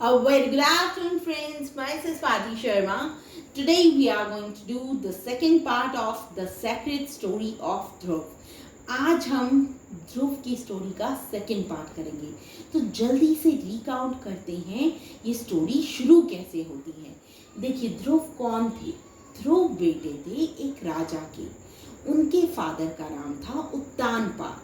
A very good afternoon, friends. Myself Swati Sharma. Today we are going to do the second part of the sacred story of ध्रुव. आज हम ध्रुव की story का second part करेंगे. तो जल्दी से recount करते हैं ये स्टोरी शुरू कैसे होती है. देखिए, ध्रुव कौन थे. ध्रुव बेटे थे एक राजा के. उनके फादर का नाम था उत्तानपाद.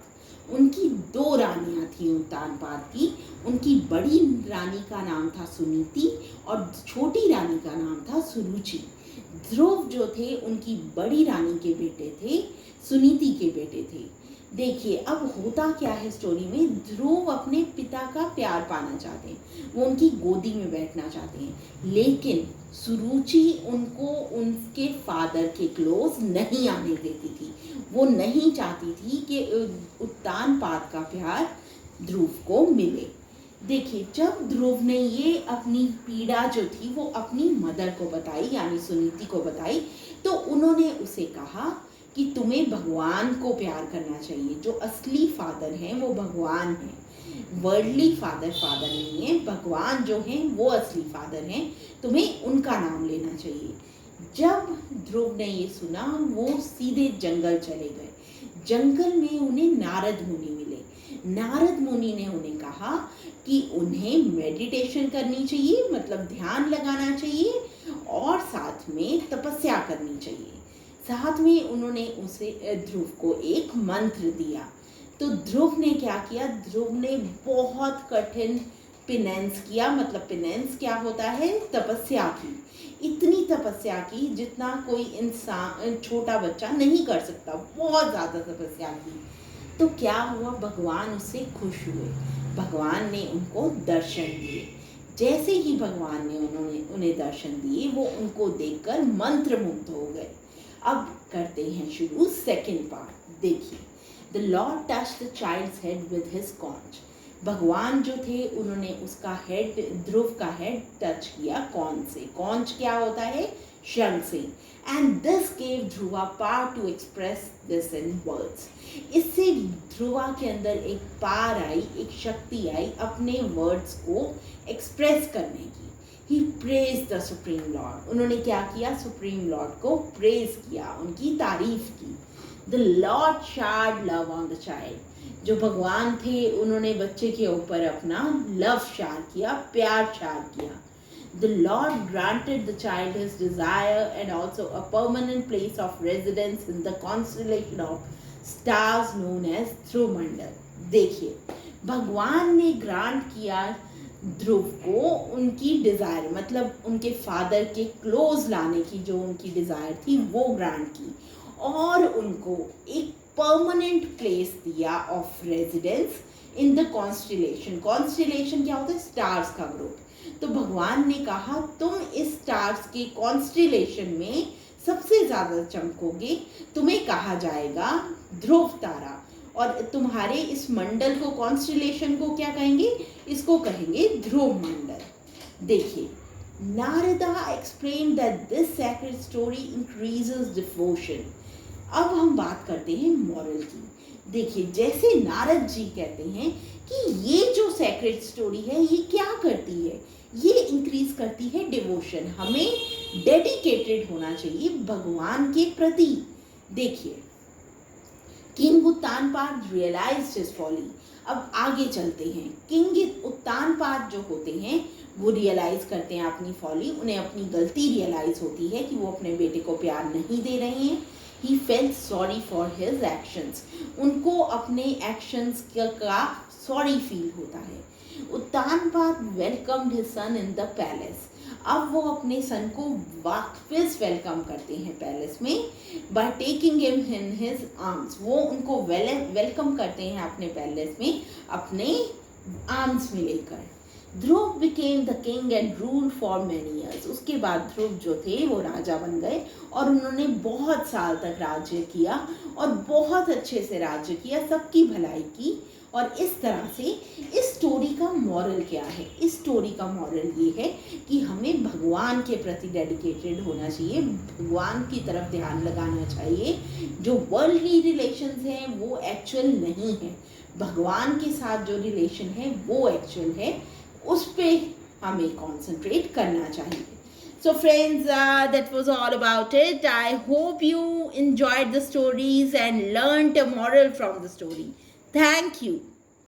उनकी दो रानियां थी उत्तानपाद की. उनकी बड़ी रानी का नाम था सुनीति और छोटी रानी का नाम था सुरुचि. ध्रुव जो थे उनकी बड़ी रानी के बेटे थे, सुनीति के बेटे थे. देखिए, अब होता क्या है स्टोरी में. ध्रुव अपने पिता का प्यार पाना चाहते हैं, वो उनकी गोदी में बैठना चाहते हैं, लेकिन सुरुचि उनको उनके फादर के क्लोज नहीं आने देती थी. वो नहीं चाहती थी कि उत्तानपाद का प्यार ध्रुव को मिले. देखिए, जब ध्रुव ने ये अपनी पीड़ा जो थी वो अपनी मदर को बताई, यानी सुनीति को बताई, तो उन्होंने उसे कहा कि तुम्हें भगवान को प्यार करना चाहिए. जो असली फादर हैं वो भगवान हैं. वर्ल्डली फादर नहीं है. भगवान जो हैं वो असली फादर हैं. तुम्हें उनका नाम लेना चाहिए. जब ध्रुव ने ये सुना, वो सीधे जंगल चले गए. जंगल में उन्हें नारद मुनि मिले. नारद मुनि ने उन्हें कहा कि उन्हें मेडिटेशन करनी चाहिए, मतलब ध्यान लगाना चाहिए, और साथ में तपस्या करनी चाहिए. साथ में उन्होंने उसे ध्रुव को एक मंत्र दिया. तो ध्रुव ने क्या किया. ध्रुव ने बहुत कठिन पिनेंस किया. मतलब पिनेंस क्या होता है, तपस्या की. इतनी तपस्या की जितना कोई इंसान, छोटा बच्चा नहीं कर सकता. बहुत ज़्यादा तपस्या की. तो क्या हुआ, भगवान उससे खुश हुए. भगवान ने उनको दर्शन दिए. जैसे ही भगवान ने उन्हें दर्शन दिए, वो उनको देखकर मंत्रमुग्ध हो गए. अब करते हैं शुरू सेकंड पार्ट. देखिए, the Lord touched the child's head with his conch. भगवान जो थे उन्होंने उसका हेड, ध्रुव का हेड टच किया कौन से. कौंच क्या होता है, शंख से. And this gave Dhruva power to express this in words. इससे ध्रुवा के अंदर एक पावर आई, एक शक्ति आई अपने वर्ड्स को एक्सप्रेस करने की. ही प्रेज द सुप्रीम लॉर्ड. उन्होंने क्या किया, सुप्रीम लॉर्ड को प्रेज किया, उनकी तारीफ की. The Lord shard love on the child. जो भगवान थे उन्होंने बच्चे के ऊपर अपना लव शार किया, प्यार शार किया. The Lord granted the child his desire and also a permanent place of residence in the constellation of stars known as ध्रुवमंडल. देखिए, भगवान ने ग्रांट किया ध्रुव को उनकी डिज़ायर, मतलब उनके फादर के क्लोज लाने की जो उनकी डिज़ायर थी वो ग्रांट की, और उनको एक परमानेंट प्लेस दिया of residence in the constellation. Constellation क्या होता है, स्टार्स का ग्रुप. तो भगवान ने कहा तुम इस स्टार्स के कॉन्स्टिलेशन में सबसे ज़्यादा चमकोगे. तुम्हें कहा जाएगा ध्रुव तारा, और तुम्हारे इस मंडल को, कॉन्स्टिलेशन को क्या कहेंगे, इसको कहेंगे ध्रुव मंडल. देखिए, Narada explain that this sacred story increases devotion. अब हम बात करते हैं मॉरल की. देखिए, जैसे नारद जी कहते हैं कि ये जो सैक्रेड स्टोरी है ये क्या करती है, ये इंक्रीज करती है डिवोशन. हमें डेडिकेटेड होना चाहिए भगवान के प्रति. देखिए, king Uttanapada realised his folly. अब आगे चलते हैं. किंग उत्तानपाद जो होते हैं वो रियलाइज करते हैं अपनी फॉली. उन्हें अपनी गलती रियलाइज होती है कि वो अपने बेटे को प्यार नहीं दे रहे हैं. He felt sorry for his actions. उनको अपने actions का sorry feel होता है. Uttanpad welcomed his son in the palace. अब वो अपने सन को वापस वेलकम करते हैं पैलेस में, by taking him in his arms. वो उनको वेलकम करते हैं अपने पैलेस में अपने आर्म्स में लेकर. ध्रुव became the king and ruled for many years. उसके बाद ध्रुव जो थे वो राजा बन गए और उन्होंने बहुत साल तक राज्य किया और बहुत अच्छे से राज्य किया, सबकी भलाई की. और इस तरह से इस स्टोरी का मॉरल क्या है, इस स्टोरी का मॉरल ये है कि हमें भगवान के प्रति डेडिकेटेड होना चाहिए, भगवान की तरफ ध्यान लगाना चाहिए. जो वर्ल्डली रिलेशंस हैं वो एक्चुअल नहीं है, भगवान के साथ जो रिलेशन है वो एक्चुअल है. उस पे हमें कंसंट्रेट करना चाहिए. So friends, that was all about it. I hope you enjoyed the stories and learned a moral from the story. Thank you.